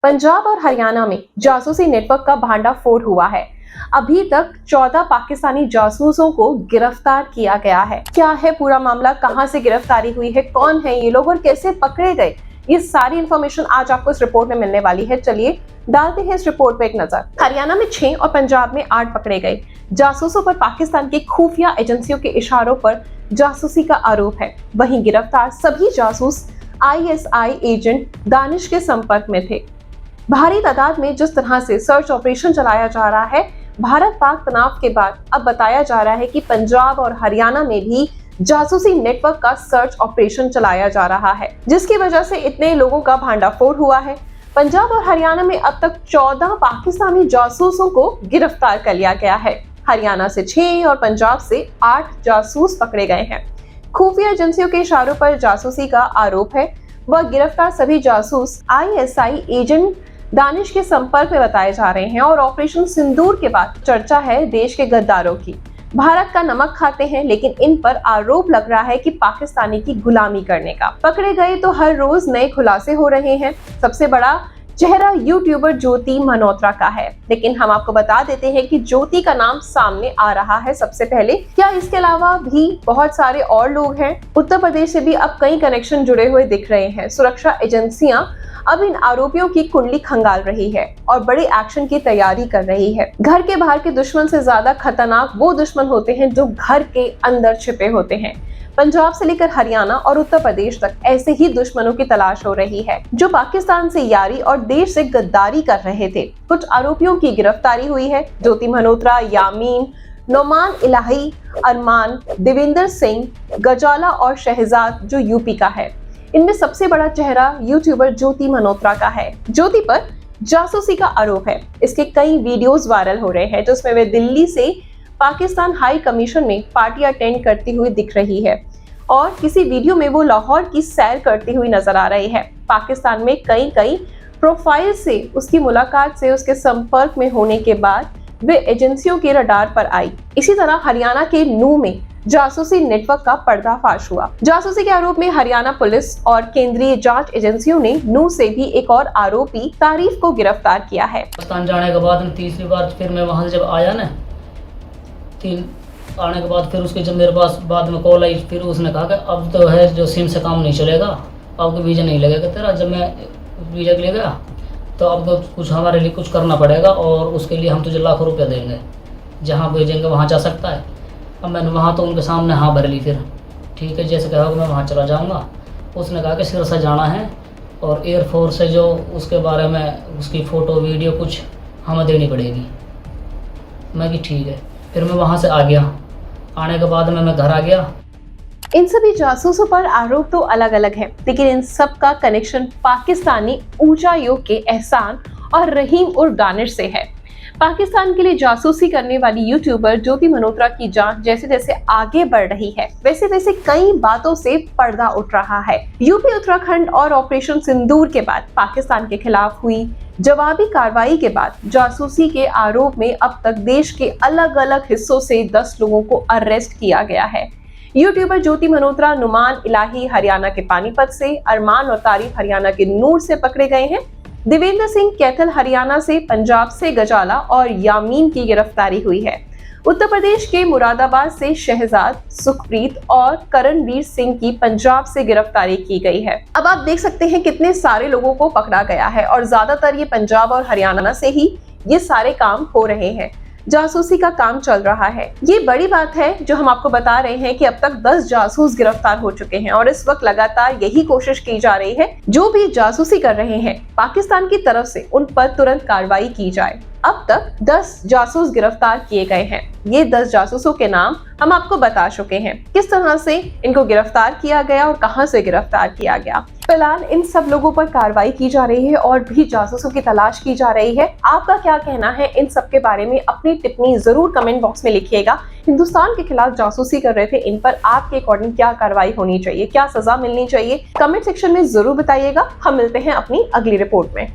पंजाब और हरियाणा में जासूसी नेटवर्क का भांडाफोड़ हुआ है। अभी तक 14 पाकिस्तानी जासूसों को गिरफ्तार किया गया है। क्या है पूरा मामला, कहां से गिरफ्तारी हुई है, कौन है ये लोग और कैसे पकड़े गए, ये सारी इंफॉर्मेशन आज आपको इस रिपोर्ट में मिलने वाली है। चलिए डालते हैं इस रिपोर्ट पे एक नजर। हरियाणा में 6 और पंजाब में 8 पकड़े गए जासूसों पर पाकिस्तान की खुफिया एजेंसियों के इशारों पर जासूसी का आरोप है। वहीं गिरफ्तार सभी जासूस ISI एजेंट दानिश के संपर्क में थे। भारी तादाद में जिस तरह से सर्च ऑपरेशन चलाया जा रहा है, भारत पाक तनाव के बाद अब बताया जा रहा है कि पंजाब और हरियाणा में भी जासूसी नेटवर्क का सर्च ऑपरेशन चलाया जा रहा है, जिसकी वजह से इतने लोगों का भांडाफोड़ हुआ है। पंजाब और हरियाणा में अब तक 14 पाकिस्तानी जासूसों को गिरफ्तार कर लिया गया है। हरियाणा से 6 और पंजाब से 8 जासूस पकड़े गए हैं। खुफिया एजेंसियों के इशारों पर जासूसी का आरोप है। वह गिरफ्तार सभी जासूस ISI एजेंट दानिश के संपर्क में बताए जा रहे हैं और ऑपरेशन सिंदूर के बाद चर्चा है देश के गद्दारों की। भारत का नमक खाते हैं, लेकिन इन पर आरोप लग रहा है कि पाकिस्तानी की गुलामी करने का। पकड़े गए तो हर रोज नए खुलासे हो रहे हैं। सबसे बड़ा चेहरा यूट्यूबर ज्योति मल्होत्रा का है, लेकिन हम आपको बता देते हैं कि ज्योति का नाम सामने आ रहा है सबसे पहले। क्या इसके अलावा भी बहुत सारे और लोग हैं? उत्तर प्रदेश से भी अब कई कनेक्शन जुड़े हुए दिख रहे हैं। सुरक्षा एजेंसियां अब इन आरोपियों की कुंडली खंगाल रही है और बड़े एक्शन की तैयारी कर रही है। घर के बाहर के दुश्मन से ज्यादा खतरनाक वो दुश्मन होते हैं जो घर के अंदर छिपे होते हैं। पंजाब से लेकर हरियाणा और उत्तर प्रदेश तक ऐसे ही दुश्मनों की तलाश हो रही है जो पाकिस्तान से यारी और देश से गद्दारी कर रहे थे। कुछ आरोपियों की गिरफ्तारी हुई है। ज्योति मल्होत्रा, यामीन, नोमान इलाही, अरमान, देवेंद्र सिंह, गजाला और शहजाद जो यूपी का है। इनमें सबसे बड़ा चेहरा यूट्यूबर ज्योति मल्होत्रा का है। ज्योति पर जासूसी का आरोप है। इसके कई वीडियोस वायरल हो रहे हैं जिसमें वे दिल्ली से पाकिस्तान हाई कमीशन में पार्टी अटेंड करती हुई दिख रही है और किसी वीडियो में वो लाहौर की सैर करती हुई नजर आ रही है। पाकिस्तान में कई प्रोफाइल से उसकी मुलाकात से उसके संपर्क में होने के बाद वे एजेंसियों के रडार पर आई। इसी तरह हरियाणा के नूह में जासूसी नेटवर्क का पर्दाफाश हुआ। जासूसी के आरोप में हरियाणा पुलिस और केंद्रीय जांच एजेंसियों ने नूह से भी एक और आरोपी तारीफ को गिरफ्तार किया है। पाकिस्तान जाने के बाद तीसरी बार फिर मैं वहां से जब आया ना, आने के बाद फिर उसके जब मेरे पास बाद में कॉल आई, फिर उसने कहा कि अब तो है जो सिम से काम नहीं चलेगा, अब तो वीज़ा नहीं लगेगा तेरा। जब मैं वीज़ा के लिए गया तो अब तो कुछ हमारे लिए कुछ करना पड़ेगा और उसके लिए हम तुझे लाखों रुपया देंगे, जहाँ भेजेंगे वहाँ जा सकता है। अब मैंने वहाँ तो उनके सामने हाँ भर ली। फिर ठीक है, जैसे कहा मैं वहाँ चला जाऊँगा। उसने कहा कि सिरसा जाना है और एयरफोर्स से जो उसके बारे में उसकी फ़ोटो वीडियो कुछ हमें देनी पड़ेगी। मैं कि ठीक है। फिर मैं वहाँ से आ गया। आने के बाद मैं घर आ गया। इन सभी जासूसों पर आरोप तो अलग अलग हैं, लेकिन इन सब का कनेक्शन पाकिस्तानी उच्चायोग के एहसान और रहीम उर्फ दानिश से है। पाकिस्तान के लिए जासूसी करने वाली यूट्यूबर ज्योति मल्होत्रा की जांच जैसे जैसे आगे बढ़ रही है, वैसे वैसे कई बातों से पर्दा उठ रहा है। यूपी उत्तराखंड और ऑपरेशन सिंदूर के बाद पाकिस्तान के खिलाफ हुई जवाबी कार्रवाई के बाद जासूसी के आरोप में अब तक देश के अलग अलग हिस्सों से 10 लोगों को अरेस्ट किया गया है। यूट्यूबर ज्योति मल्होत्रा नुमान इलाही हरियाणा के पानीपत से, अरमान और तारीफ हरियाणा के नूर से पकड़े गए हैं। देवेंद्र सिंह कैथल हरियाणा से, पंजाब से गजाला और यामीन की गिरफ्तारी हुई है। उत्तर प्रदेश के मुरादाबाद से शहजाद, सुखप्रीत और करणवीर सिंह की पंजाब से गिरफ्तारी की गई है। अब आप देख सकते हैं कितने सारे लोगों को पकड़ा गया है और ज्यादातर ये पंजाब और हरियाणा से ही ये सारे काम हो रहे हैं। जासूसी का काम चल रहा है। ये बड़ी बात है जो हम आपको बता रहे हैं कि अब तक 10 जासूस गिरफ्तार हो चुके हैं और इस वक्त लगातार यही कोशिश की जा रही है जो भी जासूसी कर रहे हैं पाकिस्तान की तरफ से उन पर तुरंत कार्रवाई की जाए। अब तक 10 जासूस गिरफ्तार किए गए हैं। ये 10 जासूसों के नाम हम आपको बता चुके हैं, किस तरह से इनको गिरफ्तार किया गया और कहां से गिरफ्तार किया गया। फिलहाल इन सब लोगों पर कार्रवाई की जा रही है और भी जासूसों की तलाश की जा रही है। आपका क्या कहना है इन सब के बारे में? अपनी टिप्पणी जरूर कमेंट बॉक्स में लिखिएगा। हिंदुस्तान के खिलाफ जासूसी कर रहे थे, इन पर आपके अकॉर्डिंग क्या कार्रवाई होनी चाहिए, क्या सजा मिलनी चाहिए, कमेंट सेक्शन में जरूर बताइएगा। हम मिलते हैं अपनी अगली रिपोर्ट में।